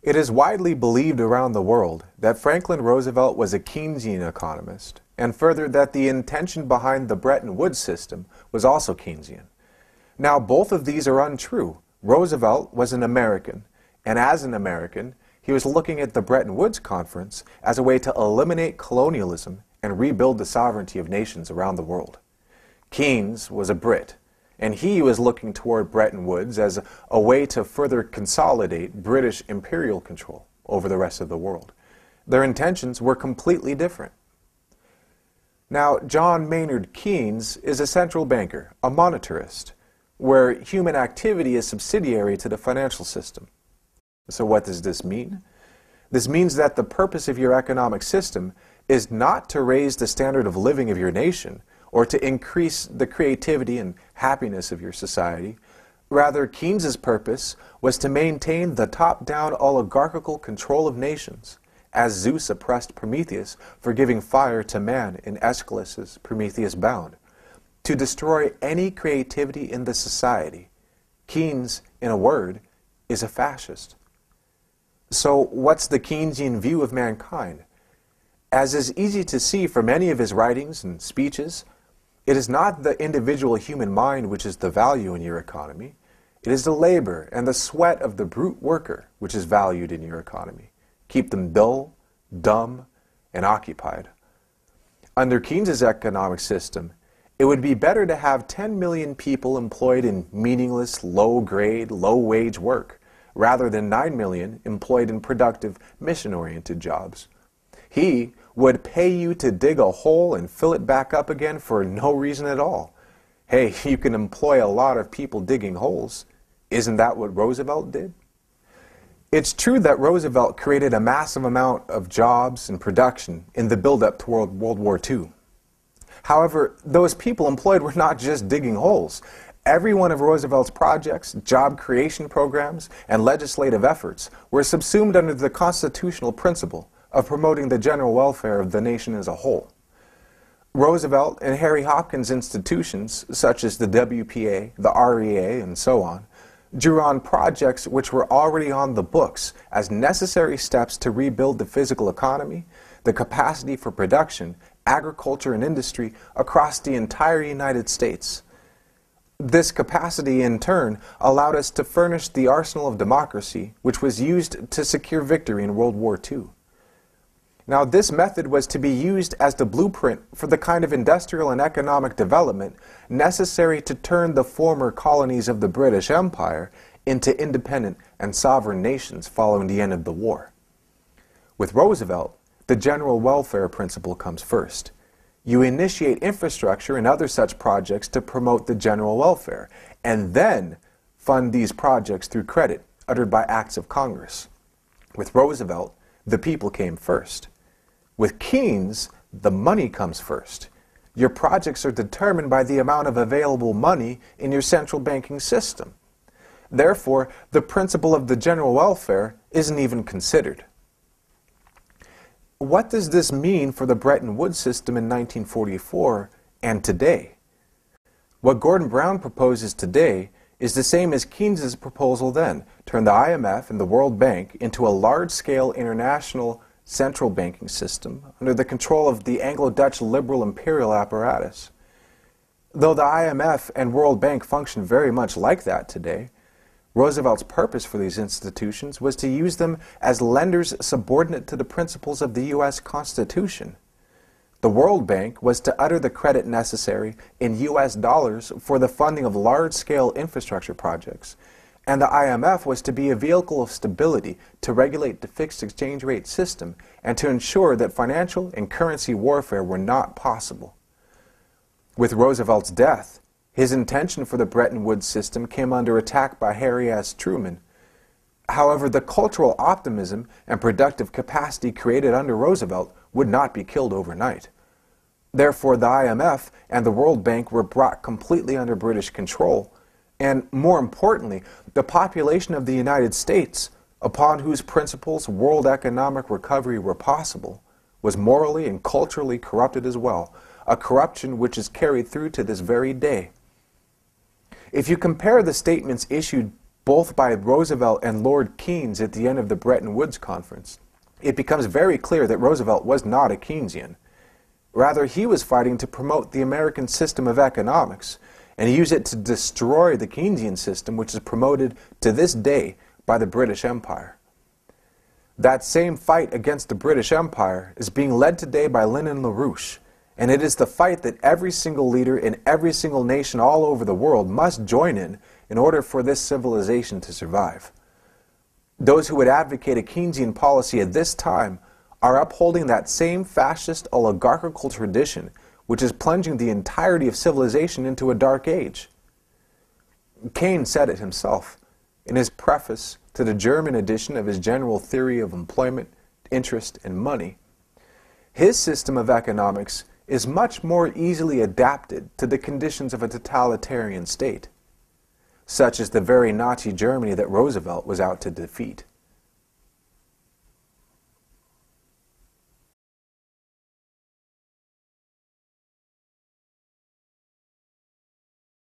It is widely believed around the world that Franklin Roosevelt was a Keynesian economist, and further that the intention behind the Bretton Woods system was also Keynesian. Now, both of these are untrue. Roosevelt was an American, and as an American, he was looking at the Bretton Woods Conference as a way to eliminate colonialism and rebuild the sovereignty of nations around the world. Keynes was a Brit, and he was looking toward Bretton Woods as a way to further consolidate British imperial control over the rest of the world. Their intentions were completely different. Now, John Maynard Keynes is a central banker, a monetarist, where human activity is subsidiary to the financial system. So what does this mean? This means that the purpose of your economic system is not to raise the standard of living of your nation or to increase the creativity and happiness of your society. Rather, Keynes's purpose was to maintain the top-down oligarchical control of nations, as Zeus oppressed Prometheus for giving fire to man in Aeschylus's Prometheus Bound, to destroy any creativity in the society. Keynes, in a word, is a fascist. So what's the Keynesian view of mankind? As is easy to see from many of his writings and speeches, it is not the individual human mind which is the value in your economy. It is the labor and the sweat of the brute worker which is valued in your economy. Keep them dull, dumb, and occupied. Under Keynes's economic system, it would be better to have 10 million people employed in meaningless, low-grade, low-wage work, rather than 9 million employed in productive, mission-oriented jobs. He would pay you to dig a hole and fill it back up again for no reason at all. Hey, you can employ a lot of people digging holes. Isn't that what Roosevelt did? It's true that Roosevelt created a massive amount of jobs and production in the build-up toward World War II. However, those people employed were not just digging holes. Every one of Roosevelt's projects, job creation programs, and legislative efforts were subsumed under the constitutional principle of promoting the general welfare of the nation as a whole. Roosevelt and Harry Hopkins institutions, such as the WPA, the REA, and so on, drew on projects which were already on the books as necessary steps to rebuild the physical economy, the capacity for production, agriculture, and industry across the entire United States. This capacity, in turn, allowed us to furnish the arsenal of democracy which was used to secure victory in World War II. Now, this method was to be used as the blueprint for the kind of industrial and economic development necessary to turn the former colonies of the British Empire into independent and sovereign nations following the end of the war. With Roosevelt, the general welfare principle comes first. You initiate infrastructure and other such projects to promote the general welfare, and then fund these projects through credit uttered by acts of Congress. With Roosevelt, the people came first. With Keynes, the money comes first. Your projects are determined by the amount of available money in your central banking system. Therefore, the principle of the general welfare isn't even considered. What does this mean for the Bretton Woods system in 1944 and today? What Gordon Brown proposes today is the same as Keynes's proposal then, turn the IMF and the World Bank into a large-scale international central banking system under the control of the Anglo-Dutch liberal imperial apparatus. Though the IMF and World Bank function very much like that today, Roosevelt's purpose for these institutions was to use them as lenders subordinate to the principles of the U.S. Constitution. The World Bank was to utter the credit necessary in U.S. dollars for the funding of large-scale infrastructure projects, and the IMF was to be a vehicle of stability to regulate the fixed exchange rate system and to ensure that financial and currency warfare were not possible. With Roosevelt's death, his intention for the Bretton Woods system came under attack by Harry S. Truman. However, the cultural optimism and productive capacity created under Roosevelt would not be killed overnight. Therefore, the IMF and the World Bank were brought completely under British control, and more importantly, the population of the United States, upon whose principles world economic recovery were possible, was morally and culturally corrupted as well, a corruption which is carried through to this very day. If you compare the statements issued both by Roosevelt and Lord Keynes at the end of the Bretton Woods Conference, it becomes very clear that Roosevelt was not a Keynesian. Rather, he was fighting to promote the American system of economics and use it to destroy the Keynesian system, which is promoted to this day by the British Empire. That same fight against the British Empire is being led today by Lyndon LaRouche, and it is the fight that every single leader in every single nation all over the world must join in order for this civilization to survive. Those who would advocate a Keynesian policy at this time are upholding that same fascist oligarchical tradition which is plunging the entirety of civilization into a dark age. Keynes said it himself in his preface to the German edition of his General Theory of Employment, Interest, and Money. His system of economics is much more easily adapted to the conditions of a totalitarian state, such as the very Nazi Germany that Roosevelt was out to defeat.